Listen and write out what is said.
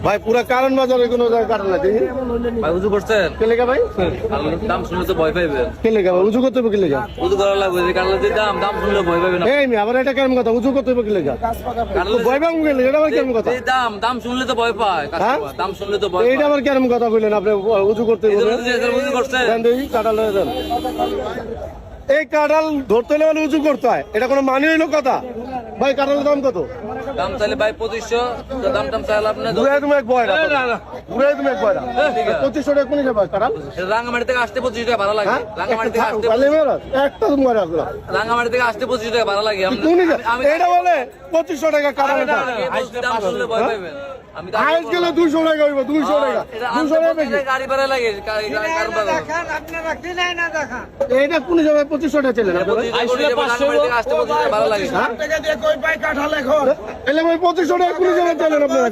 ভাই পুরা কারণ বাজারে কোনো জায়গায় কারণ আছে ভাই উজু করছেন কে লেগা ভাই আল্লাহর দাম শুনলে তো ভয় পাইবেন। কে লেগা ভাই উজু করতে হবে কি লেগা উজু করা লাগবে যে কারণে যে দাম শুনলে ভয় পাইবেন। এই মি আবার এটা কেমন কথা উজু করতে হবে কি লেগা কারণে ভয় পাবো গেলে এটা আবার কেমন কথা যে দাম শুনলে তো ভয় পায় হ্যাঁ? কাস্টমার, দাম শুনলে তো ভয় এইটা পায়। আবার কেমন কথা বললেন আপনি উজু করতে এই হবে জন্য যে এদের উজু করছেন দেন দেখি কাঁঠাল হয়ে যান এই কাঁঠাল ধরতে হলে মানে উজু করতে হয় এটা কোনো মানে হইলো কথা ভাই কাঁঠালের দাম কত দাম চাইলে ভাই 2500, তো দাম চাইলে আপনি ঘুরে তুমি এক বয়রা ঘুরে তুমি এক বয়রা 2500 টাকা কোন যাবে কাঁঠাল রাঙ্গামাটি থেকে আসতে 25 টাকা ভাড়া লাগে। হ্যাঁ রাঙ্গামাটি থেকে আসতে একটা তুমি বয়রা আসলো রাঙ্গামাটি থেকে আসতে 25 টাকা ভাড়া লাগে। তুমি এটা বলে 2500 টাকা কাঁঠাল দাম শুনলে ভয় পাইবেন। আমি হাইস গেলে 200 টাকা হইব 200 টাকা 200 টাকা বেশি গাড়ি ভাড়া লাগে এইটা কোন যাবে 2500 টাকা চলে না রাঙ্গামাটি থেকে আসতে 25 টাকা ভাড়া লাগে। এলে ভাই 2500 টাকা কোন যাবে চলে না আপনারা